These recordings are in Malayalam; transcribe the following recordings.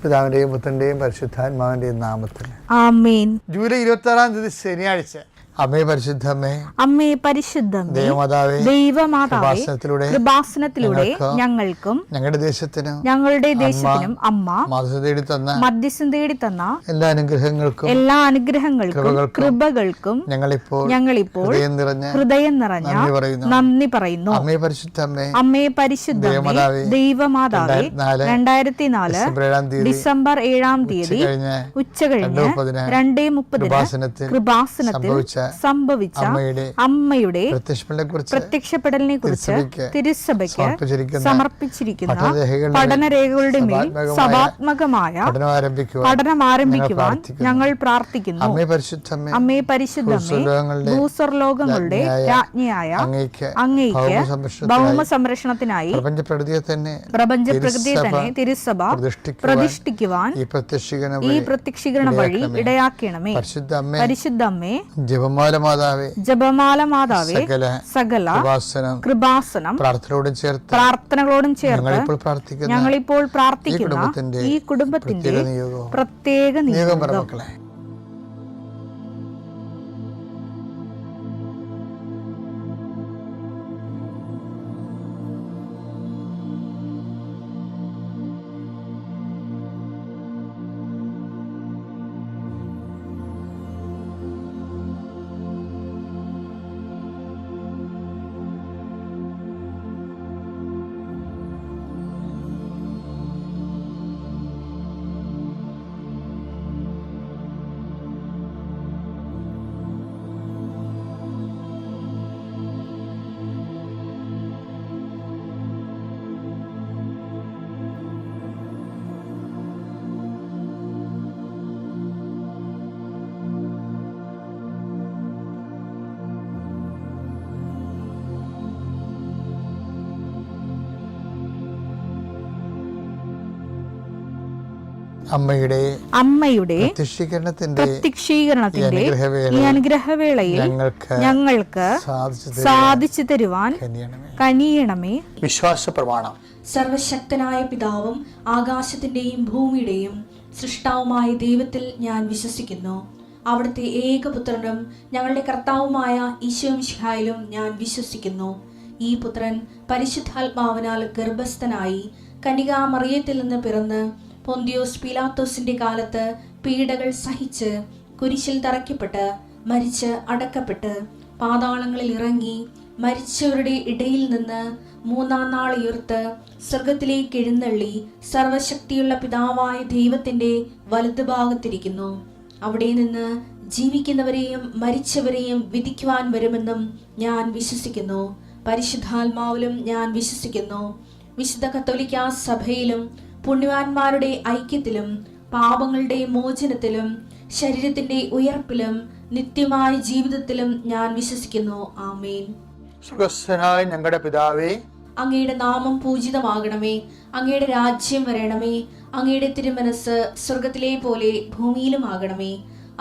പിതാവിൻ്റെയും പുത്രൻ്റെയും പരിശുദ്ധാത്മാവിൻ്റെയും നാമത്തിൽ ആമേൻ. ജൂലൈ 26-ാം തീയതി ശനിയാഴ്ച. അമ്മേ പരിശുദ്ധമ്മേ, അമ്മേ പരിശുദ്ധമേ, ദൈവമാതാവേ, കൃപാസനത്തിലൂടെ ഞങ്ങൾക്കും ഞങ്ങളുടെ ദേശത്തിനും അമ്മ മധ്യസ്ഥം തേടി തന്ന എല്ലാ അനുഗ്രഹങ്ങൾക്കും കൃപകൾക്കും ഞങ്ങളിപ്പോൾ ഹൃദയം നിറഞ്ഞ നന്ദി പറയുന്നു. അമ്മേ പരിശുദ്ധമേ, ദൈവമാതാവേ, 2004 ഡിസംബർ 7-ാം തീയതി ഉച്ചകഴിഞ്ഞ് 2:30 കൃപാസനത്തിൽ സംഭവിച്ച അമ്മയുടെ പ്രത്യക്ഷപ്പെടലിനെ കുറിച്ച് തിരുസഭയ്ക്ക് സമർപ്പിച്ചിരിക്കുന്ന പഠനരേഖകളുടെ മേൽ സഭാത്മകമായ പഠനം ആരംഭിക്കുവാൻ ഞങ്ങൾ പ്രാർത്ഥിക്കുന്നു. അമ്മേ പരിശുദ്ധമേ, ഭൂസ്വർലോകങ്ങളുടെ രാജ്ഞിയായ അങ്ങേയ്ക്ക് ഭൗമ സംരക്ഷണത്തിനായി പ്രപഞ്ചപ്രകൃതിയെ തന്നെ തിരുസഭ പ്രതിഷ്ഠിക്കുവാൻ ഈ പ്രത്യക്ഷീകരണ വഴി ഇടയാക്കണമേ. പരിശുദ്ധമ്മേ, ജപമാല മാതാവേ, സകല കൃപാസനം പ്രാർത്ഥനകളോടും ചേർത്ത് ഞങ്ങളിപ്പോൾ പ്രാർത്ഥിക്കുന്ന ഈ കുടുംബത്തിന്റെ പ്രത്യേക നിയോഗം. അമ്മയുടെ പ്രത്യക്ഷീകരണത്തിന്റെ ഈ അനുഗ്രഹവേളയിൽ ഞങ്ങൾക്ക് സാധിച്ചു തരുവാൻ കനിയണമേ. വിശ്വാസ പ്രമാണം. സർവശക്തനായ പിതാവും ആകാശത്തിന്റെയും ഭൂമിയുടെയും സൃഷ്ടാവുമായ ദൈവത്തിൽ ഞാൻ വിശ്വസിക്കുന്നു. അവിടുത്തെ ഏകപുത്രനും ഞങ്ങളുടെ കർത്താവുമായ ഈശോ മിശിഹായിലും ഞാൻ വിശ്വസിക്കുന്നു. ഈ പുത്രൻ പരിശുദ്ധാത്മാവിനാൽ ഗർഭസ്ഥനായി കന്യകാമറിയത്തിൽ നിന്ന് പിറന്ന് പൊന്തിയോസ് പീലാത്തോസിന്റെ കാലത്ത് പീഡകൾ സഹിച്ച് കുരിശിൽ തറയ്ക്കപ്പെട്ട് മരിച്ച് അടക്കപ്പെട്ട് പാതാളങ്ങളിൽ ഇറങ്ങി മരിച്ചവരുടെ ഇടയിൽ നിന്ന് 3-ാം നാൾ ഉയർത്ത് സ്വർഗത്തിലേക്ക് എഴുന്നള്ളി സർവശക്തിയുള്ള പിതാവായ ദൈവത്തിന്റെ വലതുഭാഗത്തിരിക്കുന്നു. അവിടെ നിന്ന് ജീവിക്കുന്നവരെയും മരിച്ചവരെയും വിധിക്കുവാൻ വരുമെന്നും ഞാൻ വിശ്വസിക്കുന്നു. പരിശുദ്ധാത്മാവിലും ഞാൻ വിശ്വസിക്കുന്നു. വിശുദ്ധ കത്തോലിക്കാ സഭയിലും പുണ്യവാന്മാരുടെ ഐക്യത്തിലും പാപങ്ങളുടെ മോചനത്തിലും ശരീരത്തിന്റെ ഉയർപ്പിലും നിത്യമായ ജീവിതത്തിലും ഞാൻ വിശ്വസിക്കുന്നു. ആമേൻ. സ്വർഗ്ഗസ്ഥനായ ഞങ്ങളുടെ പിതാവേ, അങ്ങയുടെ നാമം പൂജിതമാകണമേ. അങ്ങയുടെ രാജ്യം വരണമേ. അങ്ങയുടെ തിരുമനസ് സ്വർഗത്തിലെ പോലെ ഭൂമിയിലും ആകണമേ.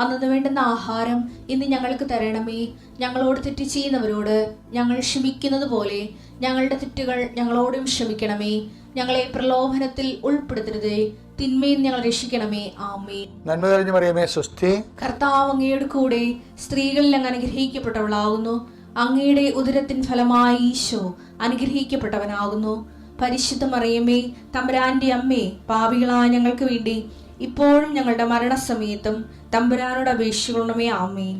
അന്നു വേണ്ടുന്ന ആഹാരം ഇന്ന് ഞങ്ങൾക്ക് തരണമേ. ഞങ്ങളോട് തെറ്റ് ചെയ്യുന്നവരോട് ഞങ്ങൾ ക്ഷമിക്കുന്നത് പോലെ ഞങ്ങളുടെ തെറ്റുകൾ ഞങ്ങളോടും ക്ഷമിക്കണമേ. ഞങ്ങളെ പ്രലോഭനത്തിൽ ഉൾപ്പെടുത്തരുതേ, തിന്മയിൽ ഞങ്ങൾ രക്ഷിക്കണമേ. ആമേൻ. നന്മ നിറഞ്ഞ മറിയമേ, സ്വസ്തി. കർത്താവ് അങ്ങയുടെ കൂടെ സ്ത്രീകളിൽ അങ്ങ് അനുഗ്രഹിക്കപ്പെട്ടവളാകുന്നു. അങ്ങയുടെ ഉദരത്തിൻ ഫലമായി ഈശോ അനുഗ്രഹിക്കപ്പെട്ടവനാകുന്നു. പരിശുദ്ധ മറിയമേ, തമ്പുരാന്റെ അമ്മേ, പാപികളായ ഞങ്ങൾക്ക് വേണ്ടി ഇപ്പോഴും ഞങ്ങളുടെ മരണസമയത്തും തമ്പുരാനോട് അപേക്ഷിക്കണമേ. ആമേൻ.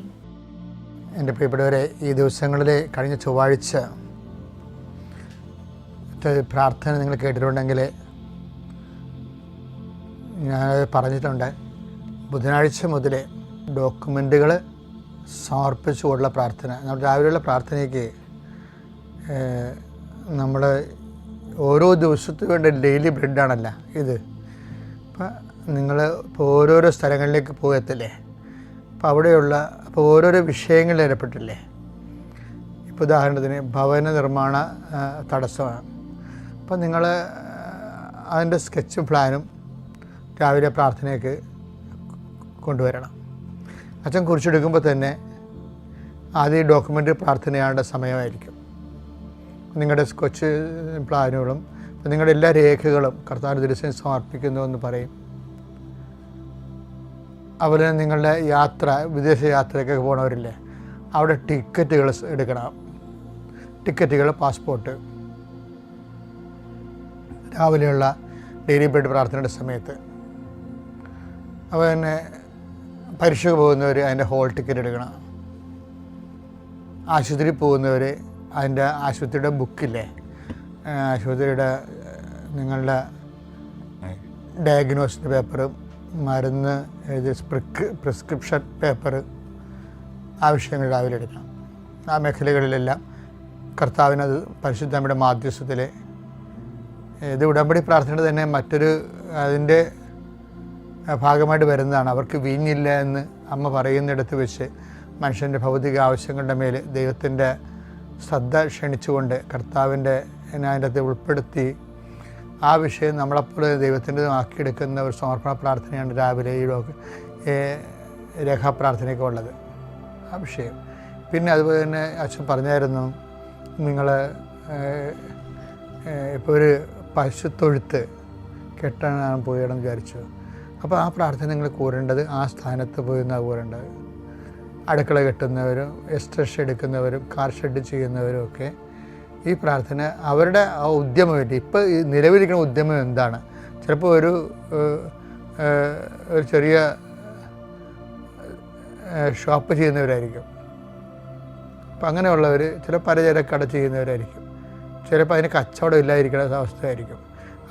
എൻ്റെ പ്രിയപ്പെട്ടവരെ, ഈ ദിവസങ്ങളിലെ കഴിഞ്ഞ ചൊവ്വാഴ്ച പ്രാർത്ഥന നിങ്ങൾ കേട്ടിട്ടുണ്ടെങ്കിൽ ഞാൻ പറഞ്ഞിട്ടുണ്ട്. ബുധനാഴ്ച മുതൽ ഡോക്യുമെൻറ്റുകൾ സമർപ്പിച്ചുകൊണ്ടുള്ള പ്രാർത്ഥന. നമ്മൾ രാവിലെയുള്ള പ്രാർത്ഥനയ്ക്ക് നമ്മൾ ഓരോ ദിവസത്തിന് വേണ്ട ഡെയിലി ബ്രെഡാണല്ല ഇത്. അപ്പം നിങ്ങൾ ഇപ്പോൾ ഓരോരോ സ്ഥലങ്ങളിലേക്ക് പോകത്തില്ലേ, അപ്പോൾ ഓരോരോ വിഷയങ്ങളിൽ ഏർപ്പെട്ടില്ലേ. ഇപ്പോൾ ഉദാഹരണത്തിന് ഭവന നിർമ്മാണ തടസ്സമാണ്. അപ്പം നിങ്ങൾ അതിൻ്റെ സ്കെച്ചും പ്ലാനും രാവിലെ പ്രാർത്ഥനയ്ക്ക് കൊണ്ടുവരണം. അച്ഛൻ കുറിച്ചെടുക്കുമ്പോൾ തന്നെ ആദ്യം ഡോക്യുമെൻ്റ് പ്രാർത്ഥനയാണ്ട സമയമായിരിക്കും. നിങ്ങളുടെ സ്കെച്ച് പ്ലാനുകളും നിങ്ങളുടെ എല്ലാ രേഖകളും കർത്താവിൻ്റെ ദിവസം സമർപ്പിക്കുന്നു എന്ന് പറയും. അതുപോലെ തന്നെ നിങ്ങളുടെ യാത്ര, വിദേശ യാത്രയ്ക്കൊക്കെ പോകണവരില്ലേ, അവിടെ ടിക്കറ്റുകൾ എടുക്കണം. ടിക്കറ്റുകൾ, പാസ്പോർട്ട്, രാവിലെയുള്ള ഡെയിലി ബ്രെഡ് പ്രാർത്ഥനയുടെ സമയത്ത്. അപ്പോൾ തന്നെ പരീക്ഷയ്ക്ക് പോകുന്നവർ അതിൻ്റെ ഹോൾ ടിക്കറ്റ് എടുക്കണം. ആശുപത്രിയിൽ പോകുന്നവർ അതിൻ്റെ ആശുപത്രിയുടെ ബുക്കില്ലേ, ആശുപത്രിയുടെ നിങ്ങളുടെ ഡയഗ്നോസിൻ്റെ പേപ്പർ, മരുന്ന് എഴുതി പ്രിസ്ക്രിപ്ഷൻ പേപ്പർ, ആ വിഷയങ്ങൾ രാവിലെ എടുക്കണം. ആ മേഖലകളിലെല്ലാം കർത്താവിനത് പരിശുദ്ധമ്മയുടെ മാധ്യസ്ഥത്തിൽ, ഇത് ഉടമ്പടി പ്രാർത്ഥനയുടെ തന്നെ മറ്റൊരു അതിൻ്റെ ഭാഗമായിട്ട് വരുന്നതാണ്. അവർക്ക് വീഞ്ഞില്ല എന്ന് അമ്മ പറയുന്നിടത്ത് വെച്ച് മനുഷ്യൻ്റെ ഭൗതിക ആവശ്യങ്ങളുടെ മേൽ ദൈവത്തിൻ്റെ ശ്രദ്ധ ക്ഷണിച്ചുകൊണ്ട് കർത്താവിൻ്റെ അതിൻ്റെ അകത്ത് ഉൾപ്പെടുത്തി ആ വിഷയം നമ്മളെപ്പോലെ ദൈവത്തിൻ്റെതുമാക്കിയെടുക്കുന്ന ഒരു സമർപ്പണ പ്രാർത്ഥനയാണ് രാവിലെ ഈ രേഖാപ്രാർത്ഥനയൊക്കെ ഉള്ളത്, ആ വിഷയം. പിന്നെ അതുപോലെ തന്നെ അച്ഛൻ പറഞ്ഞായിരുന്നു, നിങ്ങൾ ഇപ്പോൾ ഒരു പശുത്തൊഴുത്ത് കെട്ടാനാണ് പോയിടം വിചാരിച്ചു. അപ്പോൾ ആ പ്രാർത്ഥന നിങ്ങൾ കൂരേണ്ടത് ആ സ്ഥാനത്ത് പോയി നിന്നാണ് കൂരേണ്ടത്. അടുക്കള കെട്ടുന്നവരും എസ്റ്റേഷൻ എടുക്കുന്നവരും കാർ ഷെഡ് ചെയ്യുന്നവരും ഒക്കെ ഈ പ്രാർത്ഥന അവരുടെ ആ ഉദ്യമമായിട്ട് ഇപ്പോൾ ഈ നിലവിലിരിക്കുന്ന ഉദ്യമം എന്താണ്? ചിലപ്പോൾ ഒരു ചെറിയ ഷോപ്പ് ചെയ്യുന്നവരായിരിക്കും. അപ്പം അങ്ങനെയുള്ളവർ ചില പലചരക്കട ചെയ്യുന്നവരായിരിക്കും. ചിലപ്പോൾ അതിന് കച്ചവടം ഇല്ലാതിരിക്കുന്ന അവസ്ഥയായിരിക്കും.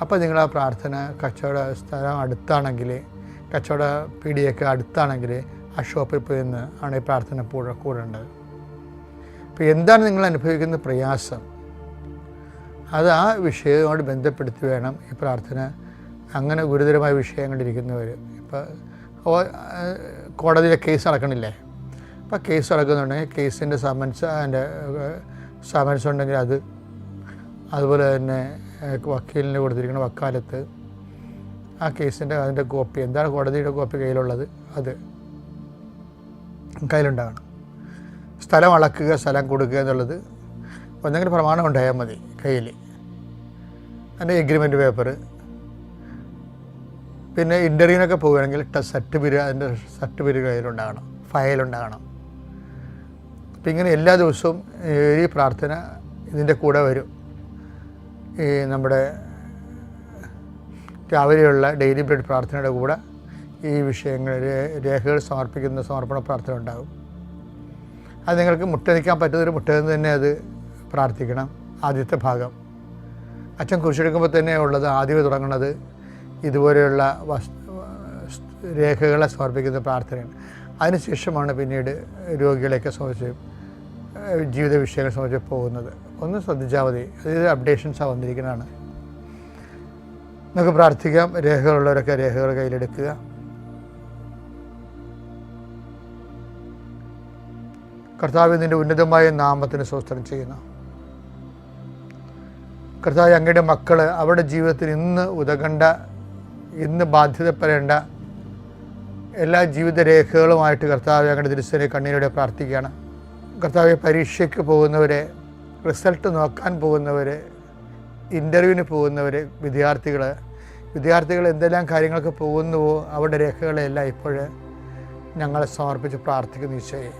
അപ്പോൾ നിങ്ങൾ ആ പ്രാർത്ഥന കച്ചവട സ്ഥലം അടുത്താണെങ്കിൽ, കച്ചവട പീടിയൊക്കെ അടുത്താണെങ്കിൽ ആ ഷോപ്പിൽ പോയി നിന്ന് ആണ് ഈ പ്രാർത്ഥന കൂടേണ്ടത്. അപ്പോൾ എന്താണ് നിങ്ങൾ അനുഭവിക്കുന്ന പ്രയാസം, അത് ആ വിഷയവുമായിട്ട് ബന്ധപ്പെടുത്തി വേണം ഈ പ്രാർത്ഥന. അങ്ങനെ ഗുരുതരമായ വിഷയങ്ങളിരിക്കുന്നവർ, ഇപ്പോൾ കോടതിയിലെ കേസ് നടക്കണില്ലേ, അപ്പോൾ കേസ് നടക്കുന്നുണ്ടെങ്കിൽ കേസിൻ്റെ സമൻസ് ഉണ്ടെങ്കിൽ അത്, അതുപോലെ തന്നെ വക്കീലിന് കൊടുത്തിരിക്കുന്ന വക്കാലത്ത് ആ കേസിൻ്റെ അതിൻ്റെ കോപ്പി, എന്താണ് കോടതിയുടെ കോപ്പി കയ്യിലുള്ളത് അത് കയ്യിലുണ്ടാകണം. സ്ഥലം അളക്കുക, സ്ഥലം കൊടുക്കുക എന്നുള്ളത് എന്തെങ്കിലും പ്രമാണം ഉണ്ടായാൽ മതി കയ്യിൽ. അതിൻ്റെ എഗ്രിമെൻ്റ് പേപ്പർ, പിന്നെ ഇൻ്റർവ്യൂവിനൊക്കെ പോവുകയാണെങ്കിൽ അതിൻ്റെ സർട്ടിഫിക്കറ്റ് കയ്യിലുണ്ടാകണം, ഫയലുണ്ടാകണം. അപ്പം ഇങ്ങനെ എല്ലാ ദിവസവും ഈ പ്രാർത്ഥന ഇതിൻ്റെ കൂടെ വരും. ഈ നമ്മുടെ രാവിലെയുള്ള ഡെയിലി ബ്രെഡ് പ്രാർത്ഥനയുടെ കൂടെ ഈ വിഷയങ്ങൾ രേഖകൾ സമർപ്പിക്കുന്ന സമർപ്പണ പ്രാർത്ഥന ഉണ്ടാകും. അത് നിങ്ങൾക്ക് മുട്ടനിക്കാൻ പറ്റുന്നൊരു മുട്ടയെന്ന് തന്നെ അത് പ്രാർത്ഥിക്കണം. ആദ്യത്തെ ഭാഗം അച്ഛൻ കുരിശെടുക്കുമ്പോൾ തന്നെ ഉള്ളത് ആദ്യമേ തുടങ്ങുന്നത് ഇതുപോലെയുള്ള രേഖകളെ സമർപ്പിക്കുന്ന പ്രാർത്ഥനയാണ്. അതിനുശേഷമാണ് പിന്നീട് രോഗികളെയൊക്കെ സംബന്ധിച്ച് ജീവിത വിഷയങ്ങളെ സംബന്ധിച്ച് പോകുന്നത്. ഒന്ന് ശ്രദ്ധിച്ചാൽ മതി, അതായത് അപ്ഡേഷൻസാണ് വന്നിരിക്കുന്നതാണ്. നമുക്ക് പ്രാർത്ഥിക്കാം. രേഖകളുള്ളവരൊക്കെ രേഖകൾ കയ്യിലെടുക്കുക. കർത്താവ് നിൻ്റെ ഉന്നതമായ നാമത്തിന് സ്തോത്രം ചെയ്യുന്നു. കർത്താവ്, അങ്ങയുടെ മക്കൾ അവരുടെ ജീവിതത്തിൽ ഇന്ന് ഉതകണ്ട, ഇന്ന് ബാധ്യതപ്പെടേണ്ട എല്ലാ ജീവിതരേഖകളുമായിട്ട് കർത്താവ് അങ്ങയുടെ തിരുസേന കണ്ണീരോടെ പ്രാർത്ഥിക്കുകയാണ്. കർത്താവ്, പരീക്ഷയ്ക്ക് പോകുന്നവരെ, റിസൾട്ട് നോക്കാൻ പോകുന്നവർ, ഇൻ്റർവ്യൂവിന് പോകുന്നവർ, വിദ്യാർത്ഥികൾ എന്തെല്ലാം കാര്യങ്ങൾക്ക് പോകുന്നുവോ അവരുടെ രേഖകളെല്ലാം ഇപ്പോൾ ഞങ്ങളെ സമർപ്പിച്ച് പ്രാർത്ഥിക്കുന്നു. ഈശോയെ,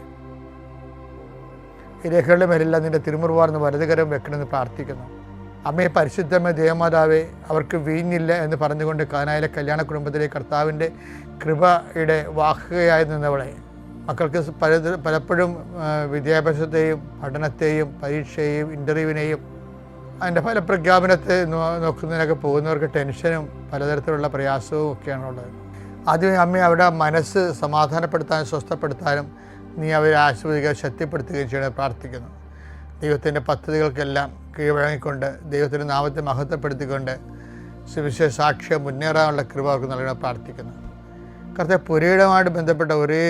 ഈ രേഖകളുടെ മേലെല്ലാം നിൻ്റെ തിരുമുറുവാർന്ന് വലതുകരം വെക്കണമെന്ന് പ്രാർത്ഥിക്കുന്നു. അമ്മയെ പരിശുദ്ധമേ ദേവമാതാവേ, അവർക്ക് വീഞ്ഞില്ല എന്ന് പറഞ്ഞുകൊണ്ട് കാനായിലെ കല്യാണ കുടുംബത്തിലെ കർത്താവിൻ്റെ കൃപയുടെ വാഹകയായി നിന്നവളെ, മക്കൾക്ക് പലപ്പോഴും വിദ്യാഭ്യാസത്തെയും പഠനത്തെയും പരീക്ഷയെയും ഇൻ്റർവ്യൂവിനെയും അതിൻ്റെ ഫലപ്രഖ്യാപനത്തെ നോക്കുന്നതിനൊക്കെ പോകുന്നവർക്ക് ടെൻഷനും പലതരത്തിലുള്ള പ്രയാസവും ഒക്കെയാണുള്ളത്. ആദ്യമേ അമ്മയെ അവരുടെ മനസ്സ് സമാധാനപ്പെടുത്താനും സ്വസ്ഥപ്പെടുത്താനും നീ അവരെ ആശ്വദിക്കുക, ശക്തിപ്പെടുത്തുകയും ചെയ്യണമെന്ന് പ്രാർത്ഥിക്കുന്നു. ദൈവത്തിൻ്റെ പദ്ധതികൾക്കെല്ലാം കീഴ്വഴങ്ങിക്കൊണ്ട് ദൈവത്തിൻ്റെ നാമത്തെ മഹത്വപ്പെടുത്തിക്കൊണ്ട് സുവിശേഷ സാക്ഷ്യം മുന്നേറാനുള്ള കൃപ അവർക്ക് നൽകണമെന്ന് പ്രാർത്ഥിക്കുന്നു. കർത്താവ്, പുരയിടമായിട്ട് ബന്ധപ്പെട്ട ഒരേ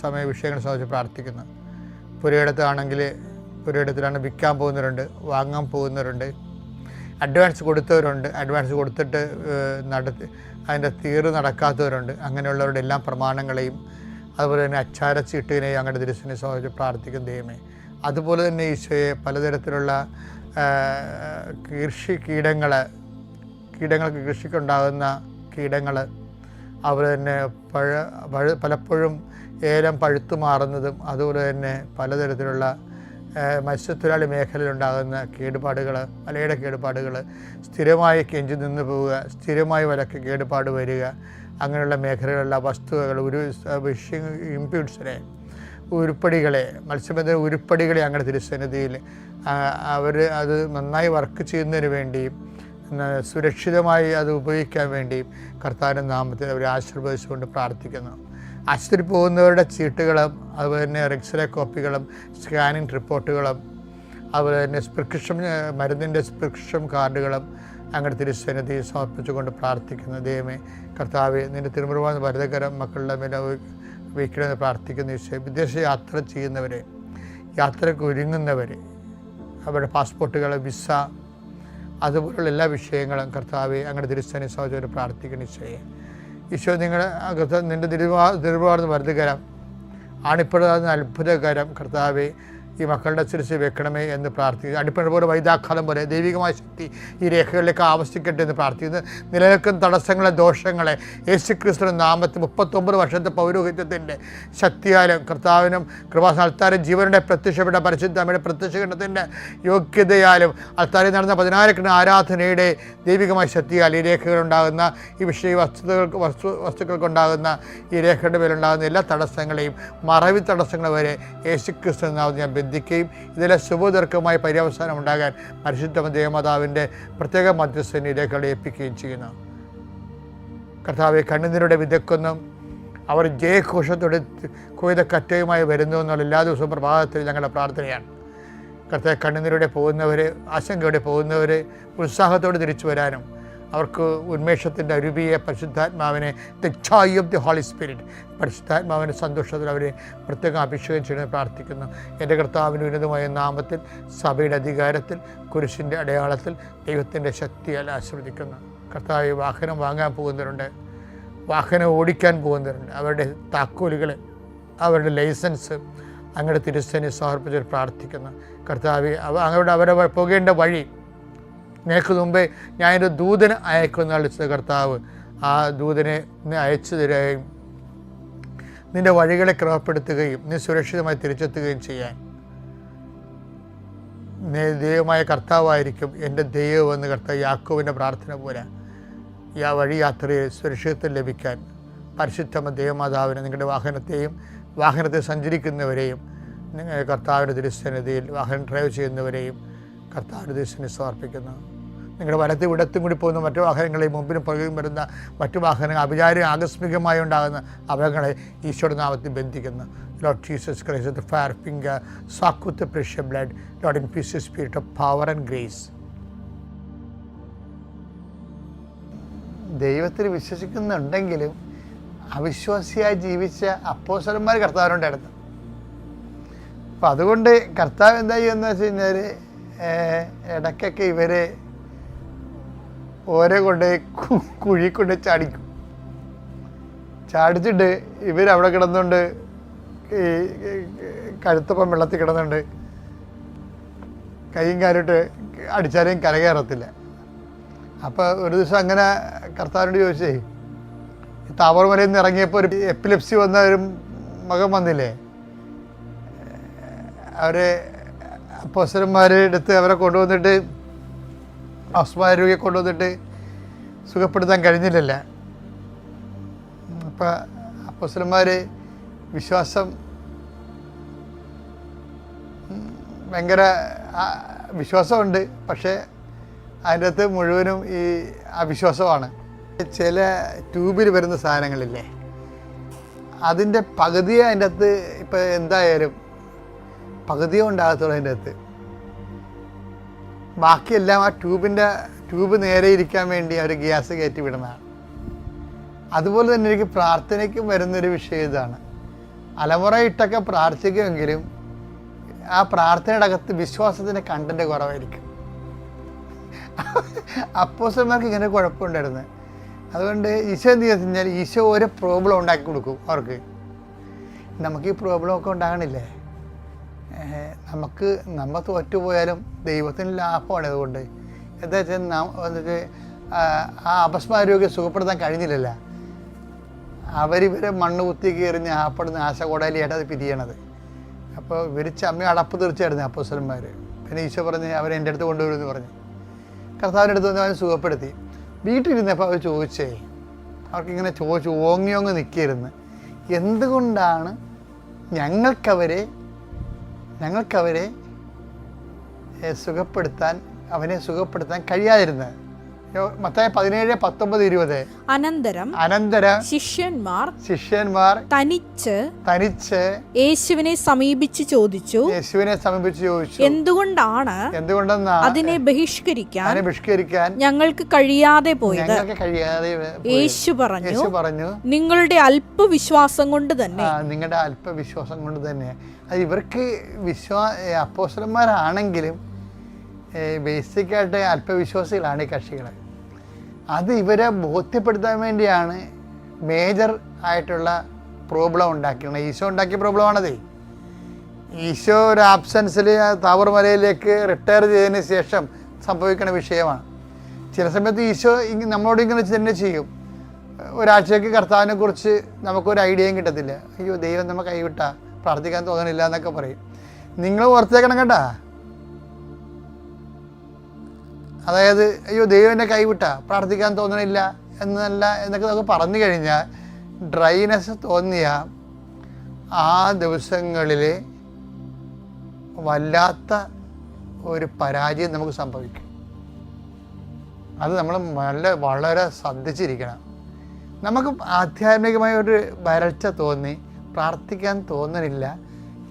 സമയ വിഷയങ്ങൾ സംബന്ധിച്ച് പ്രാർത്ഥിക്കുന്നു. പുരയിടത്താണെങ്കിൽ പുരയിടത്തിലാണ് വിൽക്കാൻ പോകുന്നവരുണ്ട്, വാങ്ങാൻ പോകുന്നവരുണ്ട്, അഡ്വാൻസ് കൊടുത്തവരുണ്ട്, അഡ്വാൻസ് കൊടുത്തിട്ട് അതിൻ്റെ തീർവ് നടക്കാത്തവരുണ്ട്. അങ്ങനെയുള്ളവരുടെ എല്ലാ പ്രമാണങ്ങളെയും അതുപോലെ തന്നെ അച്ചാരച്ചീട്ടിനെയും അങ്ങയുടെ തിരുസനെ സംബന്ധിച്ച് പ്രാർത്ഥിക്കും ദൈവമേ. അതുപോലെ തന്നെ ഈശോയെ, പലതരത്തിലുള്ള കീടങ്ങൾക്ക് കൃഷിക്കുണ്ടാകുന്ന കീടങ്ങൾ, അതുപോലെ തന്നെ പലപ്പോഴും ഏലം പഴുത്തു മാറുന്നതും, അതുപോലെ തന്നെ പലതരത്തിലുള്ള മത്സ്യത്തൊഴിലാളി മേഖലയിലുണ്ടാകുന്ന കേടുപാടുകൾ, വലയുടെ കേടുപാടുകൾ, സ്ഥിരമായി കെഞ്ചി നിന്ന് പോവുക, സ്ഥിരമായി വലയ്ക്ക് കേടുപാട് വരിക, അങ്ങനെയുള്ള മേഖലകളിലുള്ള വസ്തുക്കൾ, ഇമ്പ്യൂട്ട്സിനെ, ഉരുപ്പടികളെ, മത്സ്യബന്ധന ഉരുപ്പടികളെ അങ്ങനെ തിരുസന്നിധിയിൽ അവർ അത് നന്നായി വർക്ക് ചെയ്യുന്നതിന് വേണ്ടിയും സുരക്ഷിതമായി അത് ഉപയോഗിക്കാൻ വേണ്ടിയും കർത്താവിൻ്റെ നാമത്തിൽ അവർ ആശീർവദിച്ചുകൊണ്ട് പ്രാർത്ഥിക്കുന്നു. ആശുപത്രിയിൽ പോകുന്നവരുടെ ചീട്ടുകളും, അതുപോലെ തന്നെ എക്സ്റേ കോപ്പികളും, സ്കാനിങ് റിപ്പോർട്ടുകളും, അതുപോലെ തന്നെ പ്രിസ്ക്രിപ്ഷൻ മരുന്നിൻ്റെ പ്രിസ്ക്രിപ്ഷൻ കാർഡുകളും അങ്ങനെ തിരുസന്നിധി സമർപ്പിച്ചുകൊണ്ട് പ്രാർത്ഥിക്കുന്നു. ദൈവമേ കർത്താവെ, നിൻ്റെ തിരുമുറുവാൻ വരദകരം മക്കളുടെ മേലെ വയ്ക്കണമെന്ന് പ്രാർത്ഥിക്കുന്ന വിഷയം. വിദേശ യാത്ര ചെയ്യുന്നവരെ, യാത്രയ്ക്ക് ഒരുങ്ങുന്നവരെ, അവരുടെ പാസ്പോർട്ടുകൾ, വിസ, അതുപോലുള്ള എല്ലാ വിഷയങ്ങളും കർത്താവെ അങ്ങനെ തിരുസന്നിധി സഹോദരൻ പ്രാർത്ഥിക്കുന്ന ഈശോ നിൻ്റെ തിരുവാർന്ന് വരദകരം, ആണിപ്പെടുന്ന അത്ഭുതകരം കർത്താവെ ഈ മക്കളുടെ ശിരസിൽ വെക്കണമേ എന്ന് പ്രാർത്ഥിക്കുന്നു. അടിപ്പണ പോലെ വൈദാഘാതം പോലെ ദൈവികമായ ശക്തി ഈ രേഖകളിലേക്ക് ആവശ്യിക്കട്ടെ എന്ന് പ്രാർത്ഥിക്കുന്നു. നിലനിൽക്കുന്ന തടസ്സങ്ങളെ, ദോഷങ്ങളെ യേശുക്രിസ്തുവിന്റെ നാമത്തിൽ 39 വർഷത്തെ പൗരോഹിത്യത്തിൻ്റെ ശക്തിയാലും കർത്താവിനും കൃപാസന ജീവനുടെ പ്രത്യക്ഷപ്പെട്ട പരിശുദ്ധ അമ്മയുടെ പ്രത്യക്ഷത്തിൻ്റെ യോഗ്യതയാലും അൾത്താരിൽ നടന്ന 16 ആരാധനയുടെ ദൈവികമായ ശക്തിയാൽ ഈ രേഖകളുണ്ടാകുന്ന ഈ വസ്തുക്കൾക്കുണ്ടാകുന്ന ഈ രേഖയുടെ മേലുണ്ടാകുന്ന എല്ലാ തടസ്സങ്ങളെയും, മറവി തടസ്സങ്ങൾ വരെ യേശുക്രിസ്തു നാമത്തിൽ ഞാൻ ബന്ധിക്കുകയും ഇതിലെ ശുഭദീർഘമായ പര്യവസാനം ഉണ്ടാകാൻ പരിശുദ്ധ ദേവമാതാവിൻ്റെ പ്രത്യേക മധ്യസ്ഥനെ രേഖകളെ ഏൽപ്പിക്കുകയും ചെയ്യുന്നു. കർത്താവെ, കണ്ണുനീരുടെ വിതയ്ക്കൊന്നും അവർ ജയഘോഷത്തോടെ കൊയ്ത കറ്റയുമായി വരുന്നു എന്നുള്ള എല്ലാ ദിവസവും പ്രഭാതത്തിൽ ഞങ്ങളുടെ പ്രാർത്ഥനയാണ്. കർത്താവെ, കണ്ണുനീരുടെ പോകുന്നവർ, ആശങ്കയോടെ പോകുന്നവർ ഉത്സാഹത്തോടെ തിരിച്ചു വരാനും അവർക്ക് ഉന്മേഷത്തിൻ്റെ അരുവിയെ പരിശുദ്ധാത്മാവിനെ, the joy of the holy spirit, പരിശുദ്ധാത്മാവിൻ്റെ സന്തോഷത്തിൽ അവരെ പ്രത്യേകം അഭിഷേകം ചെയ്യണമെന്ന് പ്രാർത്ഥിക്കുന്നു. എൻ്റെ കർത്താവിൻ്റെ ഉന്നതമായ നാമത്തിൽ, സഭയുടെ അധികാരത്തിൽ, കുരിശിൻ്റെ അടയാളത്തിൽ, ദൈവത്തിൻ്റെ ശക്തിയാൽ ആശീർവദിക്കുന്നു. കർത്താവ്, വാഹനം വാങ്ങാൻ പോകുന്നവരുണ്ട്, വാഹനം ഓടിക്കാൻ പോകുന്നവരുണ്ട്, അവരുടെ താക്കോലുകൾ, അവരുടെ ലൈസൻസ് അങ്ങയുടെ തിരുസന്നിധിയിൽ സമർപ്പിച്ച് പ്രാർത്ഥിക്കുന്നു. കർത്താവ്, അവരുടെ പോകേണ്ട വഴി നിനക്ക് മുമ്പേ ഞാനൊരു ദൂതനെ അയക്കുമെന്ന് വിളിച്ചത് കർത്താവ് ആ ദൂതനെ അയച്ചു തരികയും നിൻ്റെ വഴികളെ ക്രമപ്പെടുത്തുകയും നീ സുരക്ഷിതമായി തിരിച്ചെത്തുകയും ചെയ്യാൻ ദൈവമായ കർത്താവായിരിക്കും എൻ്റെ ദൈവമെന്ന് കർത്താവ് യാക്കോബിൻ്റെ പ്രാർത്ഥന പോലെ ഈ വഴി യാത്രയിൽ സുരക്ഷിതത്വം ലഭിക്കാൻ പരിശുദ്ധ ദൈവമാതാവിനെ നിങ്ങളുടെ വാഹനത്തെ സഞ്ചരിക്കുന്നവരെയും കർത്താവിൻ്റെ തിരുസന്നിധിയിൽ വാഹനം ഡ്രൈവ് ചെയ്യുന്നവരെയും കർത്താവിൻ്റെ തിരുസന്നിധിയിൽ സമർപ്പിക്കുന്നു. നിങ്ങളുടെ വലത്തും ഇടത്തും കൂടി പോകുന്ന മറ്റു വാഹനങ്ങളെയും മുമ്പിലും പുറകിലും വരുന്ന മറ്റു വാഹനങ്ങൾ ആകസ്മികമായി ഉണ്ടാകുന്ന അപകടങ്ങളെ ഈശോയുടെ നാമത്തിൽ ബന്ധിക്കുന്നു. Lord Jesus Christ, the fire finger, soak with the precious blood, Lord, infuse the spirit of power and grace. ദൈവത്തിൽ വിശ്വസിക്കുന്നുണ്ടെങ്കിലും അവിശ്വാസിയായി ജീവിച്ച അപ്പോസ്തലന്മാർ കർത്താവിനുണ്ടായിരുന്നു. അപ്പം അതുകൊണ്ട് കർത്താവ് എന്താ ചെയ്യുന്നത് വെച്ച് കഴിഞ്ഞാൽ ഇടയ്ക്കൊക്കെ ഇവരെ ഓരോ കൊണ്ട് കുഴി കൊണ്ട് ചാടിച്ചിട്ട് ഇവരവിടെ കിടന്നുകൊണ്ട് ഈ കഴുത്തപ്പം വെള്ളത്തിൽ കിടന്നുണ്ട് കൈയും കാലിട്ട് അടിച്ചാലും കരകയറത്തില്ല. അപ്പോൾ ഒരു ദിവസം അങ്ങനെ കർത്താവിനോട് ചോദിച്ചേ, താബോർ മലയിൽ നിന്ന് ഇറങ്ങിയപ്പോൾ ഒരു എപ്പിലെപ്സി വന്ന ഒരു മകൻ വന്നില്ലേ, അവരെ അപ്പോസ്തലന്മാരുടെ അടുത്ത് അവരെ കൊണ്ടുവന്നിട്ട് അസ്മാരോഗ്യം കൊണ്ടുവന്നിട്ട് സുഖപ്പെടുത്താൻ കഴിഞ്ഞില്ലല്ല. അപ്പം അപ്പോസ്തലന്മാർ വിശ്വാസം ഭയങ്കര വിശ്വാസമുണ്ട്, പക്ഷേ അതിൻ്റെ അകത്ത് മുഴുവനും ഈ അവിശ്വാസമാണ്. ചില ട്യൂബിൽ വരുന്ന സാധനങ്ങളില്ലേ, അതിൻ്റെ പകുതിയെ അതിൻ്റെ അകത്ത് ഇപ്പം എന്തായാലും പകുതിയോ ഉണ്ടാകത്തുള്ളൂ അതിൻ്റെ അകത്ത്. ബാക്കിയെല്ലാം ആ ട്യൂബ് നേരെ ഇരിക്കാൻ വേണ്ടി അവർ ഗ്യാസ് കയറ്റി വിടുന്നതാണ്. അതുപോലെ തന്നെ എനിക്ക് പ്രാർത്ഥനയ്ക്കും വരുന്നൊരു വിഷയം ഇതാണ്. അലമുറയിട്ടൊക്കെ പ്രാർത്ഥിക്കുമെങ്കിലും ആ പ്രാർത്ഥനയുടെ അകത്ത് വിശ്വാസത്തിൻ്റെ കണ്ടന്റ് കുറവായിരിക്കും. അപ്പോസ്തലന്മാർക്ക് ഇങ്ങനെ കുഴപ്പമുണ്ടായിരുന്നു. അതുകൊണ്ട് ഈശോ എന്ത് ചെയ്തു കഴിഞ്ഞാൽ ഈശോ ഓരോ പ്രോബ്ലം ഉണ്ടാക്കി കൊടുക്കും അവർക്ക്. നമുക്ക് ഈ പ്രോബ്ലമൊക്കെ ഉണ്ടാകണില്ലേ, നമ്മൾ തോറ്റുപോയാലും ദൈവത്തിന് ലാഭമാണ്. അതുകൊണ്ട് എന്താ വെച്ചാൽ ആ അപസ്മാരോഗ്യം സുഖപ്പെടുത്താൻ കഴിഞ്ഞില്ലല്ല, അവരിവരെ മണ്ണ് കുത്തിയൊക്കെ എറിഞ്ഞ് ആപ്പെടുന്ന ആശകോടാലിയായിട്ട് അത് പിരിയണത്. അപ്പോൾ ഇവർ ചമ്മി അടപ്പ് തീർച്ചയായിരുന്നു അപ്പോസ്തലന്മാർ. പിന്നെ ഈശോ പറഞ്ഞ് അവരെ എൻ്റെ അടുത്ത് കൊണ്ടുവരുമെന്ന് പറഞ്ഞ് കർത്താവിൻ്റെ അടുത്ത് വന്ന് അവനെ സുഖപ്പെടുത്തി. വീട്ടിലിരുന്നപ്പോൾ അവർ ചോദിച്ചേ, അവർക്കിങ്ങനെ ചോദിച്ചു ഓങ്ങി നിൽക്കിയിരുന്നു, എന്തുകൊണ്ടാണ് ഞങ്ങൾക്കവരെ അവനെ സുഖപ്പെടുത്താൻ കഴിയാതിരുന്നത്? മത്തായി 17:19-20. അനന്തരം ശിഷ്യന്മാർ തനിച്ച് യേശുവിനെ സമീപിച്ച് ചോദിച്ചു, എന്തുകൊണ്ടാണ് അതിനെ ബഹിഷ്കരിക്കാൻ ഞങ്ങൾക്ക് കഴിയാതെ പോയത്? യേശു പറഞ്ഞു, നിങ്ങളുടെ അല്പവിശ്വാസം കൊണ്ട് തന്നെ. അത് ഇവർക്ക് അപ്പോസ്തലന്മാരാണെങ്കിലും ബേസിക്കായിട്ട് അല്പവിശ്വാസികളാണ് ഈ കക്ഷികൾ. അത് ഇവരെ ബോധ്യപ്പെടുത്താൻ വേണ്ടിയാണ് മേജർ ആയിട്ടുള്ള പ്രോബ്ലം ഉണ്ടാക്കിയത്. ഈശോ ഉണ്ടാക്കിയ പ്രോബ്ലമാണത്. ഈശോ ഒരു ആബ്സെൻസിൽ താബോർ മലയിലേക്ക് റിട്ടയർ ചെയ്തതിന് ശേഷം സംഭവിക്കുന്ന വിഷയമാണ്. ചില സമയത്ത് ഈശോ നമ്മളോട് ഇങ്ങനെ തന്നെ ചെയ്യും. ഒരാഴ്ചയ്ക്ക് കർത്താവിനെ കുറിച്ച് നമുക്കൊരു ഐഡിയയും കിട്ടത്തില്ല. അയ്യോ ദൈവം നമ്മൾ കൈവിട്ട, പ്രാർത്ഥിക്കാൻ തോന്നണില്ല എന്നൊക്കെ പറയും. നിങ്ങൾ ഓർത്തേക്കണം കേട്ടാ. അതായത് അയ്യോ ദൈവം എന്നെ കൈവിട്ട, പ്രാർത്ഥിക്കാൻ തോന്നണില്ല എന്നൊക്കെ നമുക്ക് പറഞ്ഞു കഴിഞ്ഞാൽ ഡ്രൈനെസ് തോന്നിയ ആ ദിവസങ്ങളിൽ വല്ലാത്ത ഒരു പരാജയം നമുക്ക് സംഭവിക്കും. അത് നമ്മൾ വളരെ ശ്രദ്ധിച്ചിരിക്കണം. നമുക്ക് ആധ്യാത്മികമായ ഒരു വരൾച്ച തോന്നി, പ്രാർത്ഥിക്കാൻ തോന്നണില്ല.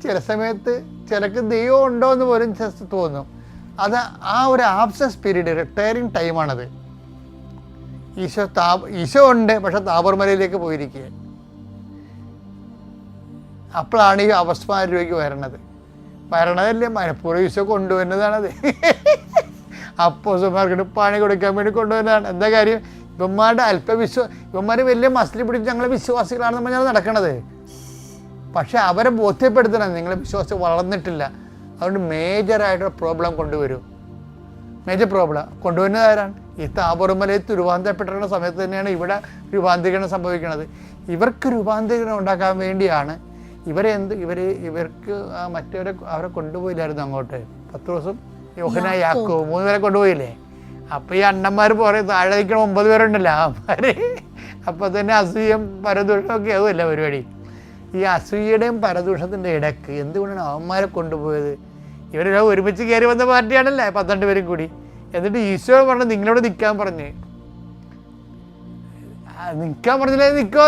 ചില സമയത്ത് ചിലക്ക് ദൈവം ഉണ്ടോ എന്ന് പോലും തോന്നും. അത് ആ ഒരു ആബ്സെൻസ് പീരീഡ്, റിട്ടയറിങ് ടൈമാണത്. ഈശോ ഉണ്ട്, പക്ഷെ താബോർ മലയിലേക്ക് പോയിരിക്കുക. അപ്പോഴാണ് ഈ അപസ്മാരൂപയ്ക്ക് വരണതല്ലേ, മനഃപൂർവ്വം ഈശോ കൊണ്ടുവരുന്നതാണത്. അപ്പോസ്തലന്മാർക്ക് പണി കൊടുക്കാൻ വേണ്ടി കൊണ്ടുവരുന്നതാണ്. എന്താ കാര്യം? ഇവന്മാർ വലിയ മസ്ലി പിടിച്ച് ഞങ്ങൾ വിശ്വാസികളാണെന്ന് പറഞ്ഞാൽ നടക്കണത്. പക്ഷെ അവരെ ബോധ്യപ്പെടുത്തണം, നിങ്ങളെ വിശ്വാസം വളർന്നിട്ടില്ല. അതുകൊണ്ട് മേജറായിട്ടുള്ള പ്രോബ്ലം മേജർ പ്രോബ്ലം കൊണ്ടുവരുന്നത് ആരാണ്? ഈ താബോർ മലയിൽ രൂപാന്തരപ്പെട്ടിരുന്ന സമയത്ത് തന്നെയാണ് ഇവിടെ രൂപാന്തരീകരണം സംഭവിക്കുന്നത്. ഇവർക്ക് രൂപാന്തരീകരണം ഉണ്ടാക്കാൻ വേണ്ടിയാണ് ഇവർക്ക് അവരെ കൊണ്ടുപോയില്ലായിരുന്നു അങ്ങോട്ട്. പത്രോസും യോഹന്നാനും യാക്കോബും 3 പേരെ കൊണ്ടുപോയില്ലേ? അപ്പോൾ ഈ അണ്ണന്മാർ പറയും താഴെ നിൽക്കണ 9 പേരുണ്ടല്ലോ അവന്മാർ. അപ്പോൾ തന്നെ അസൂയം പരദൂഷണമൊക്കെ അതുമല്ല പരിപാടി. ഈ അസൂയയുടെയും പരദൂഷണത്തിൻ്റെ ഇടയ്ക്ക് എന്തുകൊണ്ടാണ് അവന്മാരെ കൊണ്ടുപോയത്? ഇവരെല്ലാം ഒരുമിച്ച് കയറി വന്ന പാർട്ടിയാണല്ലേ 12 പേരും കൂടി. എന്നിട്ട് ഈശോ പറഞ്ഞു നിങ്ങളോട് നിൽക്കാൻ പറഞ്ഞില്ലേ? നിൽക്കോ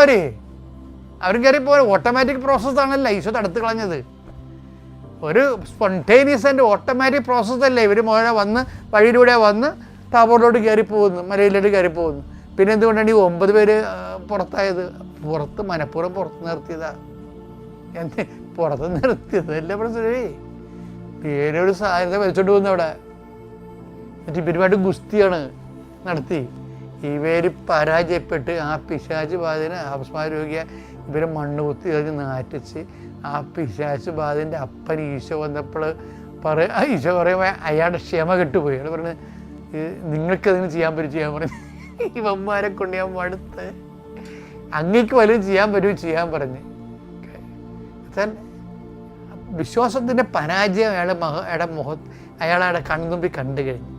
അവരും കയറി പോലെ ഓട്ടോമാറ്റിക് പ്രോസസ്സാണല്ലോ ഈശോ തടുത്ത് കളഞ്ഞത്. ഒരു സ്പോണ്ടേനിയസ് ആൻഡ് ഓട്ടോമാറ്റിക് പ്രോസസ്സല്ലേ. ഇവർ വന്ന് വഴിയിലൂടെ വന്ന് താബോറിലോട്ട് കയറിപ്പോകുന്നു, മലയിലോട്ട് കയറിപ്പോകുന്നു. പിന്നെ എന്തുകൊണ്ടാണ് ഈ 9 പേര് പുറത്തായത്? മനഃപൂർവ്വം പുറത്ത് നിർത്തിയതാണ്. പുറത്ത് നിർത്തിയതല്ലേ പ്രശ്നമേ. പേരൊരു സാധ്യത വലിച്ചോണ്ട് പോകുന്നു അവിടെ. എന്നിട്ട് ഇവരുമായിട്ട് ഗുസ്തിയാണ് നടത്തി. ഇവർ പരാജയപ്പെട്ട് ആ പിശാച് ബാധനെ അപസ്മാരോഗ്യ ഇവരെ മണ്ണ് കുത്തി കഴിഞ്ഞ് നാറ്റിച്ച് ആ പിശാച് ബാധൻ്റെ അപ്പൻ ഈശോ വന്നപ്പോൾ ഈശോ പറയുമ്പോൾ അയാളുടെ ക്ഷമ കെട്ടുപോയി. അയാൾ പറഞ്ഞ് നിങ്ങൾക്കതിന് ചെയ്യാൻ പറഞ്ഞു. ഇവന്മാരെ കൊണ്ട് ഞാൻ മടുത്ത് അങ്ങേക്ക് വലുതും ചെയ്യാൻ പറഞ്ഞ്. വിശ്വാസത്തിൻ്റെ പരാജയം അയാളുടെ കൺമുമ്പിൽ കണ്ടു കഴിഞ്ഞു.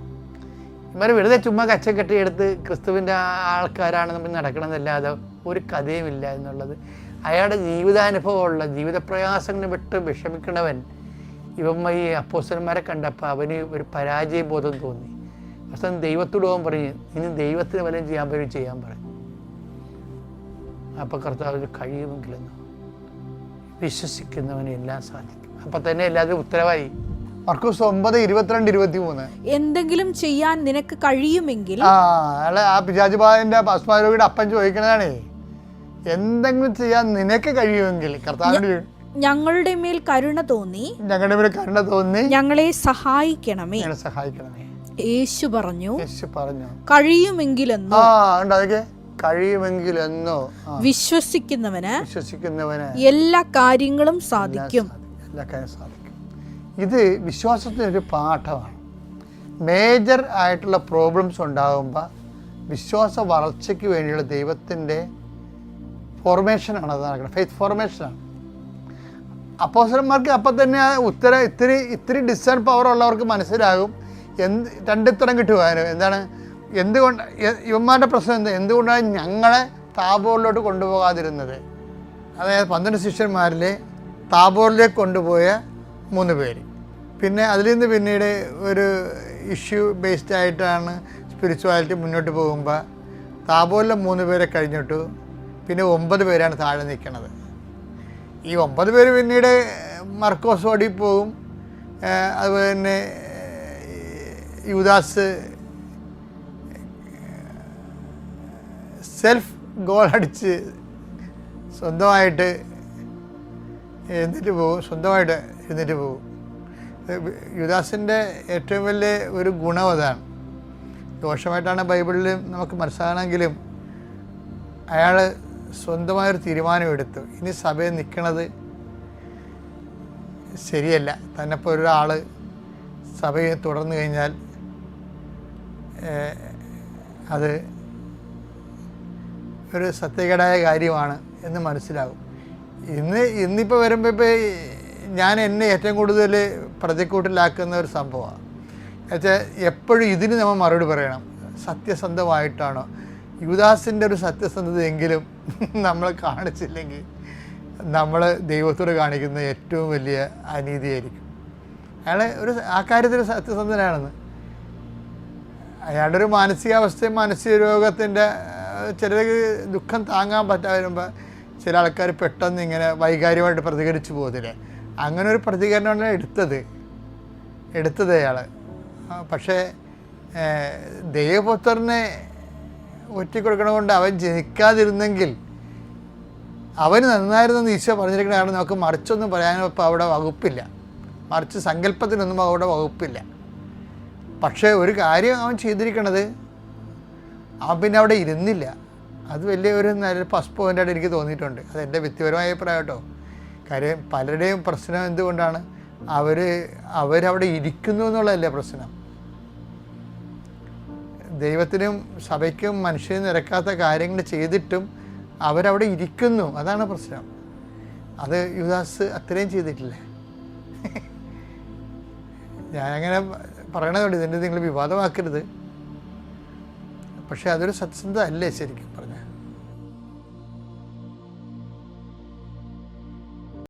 ഇവർ വെറുതെ ചുമ്മാ കച്ചക്കെട്ടി എടുത്ത് ക്രിസ്തുവിൻ്റെ ആൾക്കാരാണ് നമ്മൾ നടക്കണമെന്നല്ലാതെ ഒരു കഥയുമില്ല എന്നുള്ളത് അയാളുടെ ജീവിതാനുഭവമുള്ള ജീവിതപ്രയാസങ്ങൾ വിട്ട് വിഷമിക്കണവൻ ഈ അപ്പോസ്തലന്മാരെ കണ്ടപ്പോൾ അവന് ഒരു പരാജയബോധം തോന്നി. അവസാനം ദൈവത്തോട് പോകാൻ പറഞ്ഞു, ഇനി ദൈവത്തിന് വല്ലതും ചെയ്യാൻ പറഞ്ഞു. അപ്പോൾ കർത്താവിന് കഴിയുമെങ്കിലെന്ന് വിശ്വസിക്കുന്നവന് എല്ലാം സാധിക്കും. അപ്പം തന്നെ എല്ലാത്തിനും ഉത്തരവായി. മർക്കോസ് 9:22-23 എന്തെങ്കിലും ചെയ്യാൻ നിനക്ക് കഴിയുമെങ്കിൽ. ആ പിശാചുബാധന്റെ ഭസ്മാരോഗിയുടെ അപ്പൻ ചോദിക്കണതാണേ, എന്തെങ്കിലും ചെയ്യാൻ നിനക്ക് കഴിയുമെങ്കിൽ കർത്താവിന്റെ ഞങ്ങളുടെ മേൽ കരുണ തോന്നി ഞങ്ങളെ സഹായിക്കണമേ. യേശു പറഞ്ഞു കഴിയുമെങ്കിലെന്നോ. കഴിയുമെങ്കിലെന്നോ വിശ്വസിക്കുന്നവന് എല്ലാ കാര്യങ്ങളും സാധിക്കും. ഇത് വിശ്വാസത്തിനൊരു പാഠമാണ്. മേജർ ആയിട്ടുള്ള പ്രോബ്ലംസ് ഉണ്ടാകുമ്പോൾ വിശ്വാസ വളർച്ചയ്ക്ക് വേണ്ടിയുള്ള ദൈവത്തിൻ്റെ ഫോർമേഷനാണ് അത് നടക്കുന്നത്, ഫെയ്ത്ത് ഫോർമേഷനാണ്. അപ്പോസ്തലന്മാർക്ക് അപ്പം തന്നെ ആ ഉത്തരം ഇത്തിരി ഡിസേൺ പവർ ഉള്ളവർക്ക് മനസ്സിലാകും രണ്ടുത്തരം കിട്ടുവാനും. എന്താണ് എന്തുകൊണ്ട് യുവന്മാരുടെ പ്രശ്നം എന്തുകൊണ്ടാണ് ഞങ്ങളെ താബോറിലോട്ട് കൊണ്ടുപോകാതിരുന്നത്? അതായത് 12 ശിഷ്യന്മാരിൽ താബോറിലേക്ക് കൊണ്ടുപോയ 3 പേര്. പിന്നെ അതിൽ നിന്ന് പിന്നീട് ഒരു ഇഷ്യൂ ബേസ്ഡ് ആയിട്ടാണ് സ്പിരിച്വാലിറ്റി മുന്നോട്ട് പോകുമ്പോൾ താബോറിലെ 3 പേരെ കഴിഞ്ഞിട്ടു പിന്നെ 9 പേരാണ് താഴെ നിൽക്കുന്നത്. ഈ 9 പേര് പിന്നീട് മർക്കോസ് ഓടി പോകും. അതുപോലെ തന്നെ യൂദാസ് സെൽഫ് ഗോൾ അടിച്ച് സ്വന്തമായിട്ട് എഴുന്നേറ്റ് പോകും. യൂദാസിൻ്റെ ഏറ്റവും വലിയ ഒരു ഗുണം അതാണ്. ദോഷമായിട്ടാണ് ബൈബിളിൽ നമുക്ക് മനസ്സിലാണെങ്കിലും അയാൾ സ്വന്തമായൊരു തീരുമാനമെടുത്തു, ഇനി സഭയിൽ നിൽക്കണത് ശരിയല്ല. തന്നെപ്പോൾ ഒരാൾ സഭയെ തുടർന്നു കഴിഞ്ഞാൽ അത് ഒരു സത്യകേടായ കാര്യമാണ് എന്ന് മനസ്സിലാകും. ഇന്നിപ്പോൾ വരുമ്പോൾ ഞാൻ എന്നെ ഏറ്റവും കൂടുതൽ പ്രതിക്കൂട്ടിലാക്കുന്ന ഒരു സംഭവമാണ്. എന്നുവെച്ചാൽ എപ്പോഴും ഇതിന് നമ്മൾ മറുപടി പറയണം. സത്യസന്ധമായിട്ടാണോ? യൂദാസിൻ്റെ ഒരു സത്യസന്ധതയെങ്കിലും നമ്മൾ കാണിച്ചില്ലെങ്കിൽ നമ്മൾ ദൈവത്തോട് കാണിക്കുന്ന ഏറ്റവും വലിയ അനീതിയായിരിക്കും. അയാൾ ആ കാര്യത്തിൽ സത്യസന്ധനാണെന്ന്. അയാളുടെ ഒരു മാനസികാവസ്ഥയും മാനസിക രോഗത്തിൻ്റെ ചിലർക്ക് ദുഃഖം താങ്ങാൻ പറ്റാതെ വരുമ്പോൾ ചില ആൾക്കാർ പെട്ടെന്ന് ഇങ്ങനെ വൈകാരികമായിട്ട് പ്രതികരിച്ചു പോകുന്നില്ലേ, അങ്ങനെ ഒരു പ്രതികരണമാണ് എടുത്തത് അയാൾ. പക്ഷേ ദൈവപുത്രനെ ഒറ്റിക്കൊടുക്കണ കൊണ്ട് അവൻ ജനിക്കാതിരുന്നെങ്കിൽ അവന് നന്നായിരുന്നെന്ന് ഈശോ പറഞ്ഞിരിക്കണതാണ്. നമുക്ക് മറിച്ചൊന്നും പറയാനും ഇപ്പോൾ അവിടെ വകുപ്പില്ല, മറിച്ച് സങ്കല്പത്തിനൊന്നും അവിടെ വകുപ്പില്ല. പക്ഷേ ഒരു കാര്യം അവൻ ചെയ്തിരിക്കണത്, അവൻ പിന്നെ അവിടെ ഇരുന്നില്ല. അത് വലിയ ഒരു നല്ല പ്ലസ് പോയിൻ്റായിട്ട് എനിക്ക് തോന്നിയിട്ടുണ്ട്. അതെൻ്റെ വ്യക്തിപരമായ അഭിപ്രായം കേട്ടോ. കാര്യം പലരുടെയും പ്രശ്നം എന്തുകൊണ്ടാണ്, അവരവിടെ ഇരിക്കുന്നു എന്നുള്ളതല്ലേ പ്രശ്നം. ദൈവത്തിനും സഭയ്ക്കും മനുഷ്യനും നിരക്കാത്ത കാര്യങ്ങൾ ചെയ്തിട്ടും അവരവിടെ ഇരിക്കുന്നു, അതാണ് പ്രശ്നം. അത് യൂദാസ് അത്രയും ചെയ്തിട്ടില്ലേ? ഞാനങ്ങനെ പറയണതുകൊണ്ട് ഇതിൻ്റെ നിങ്ങൾ വിവാദമാക്കരുത്. പക്ഷേ അതൊരു സത്യസന്ധത അല്ലേ ശരിക്കും പറഞ്ഞു.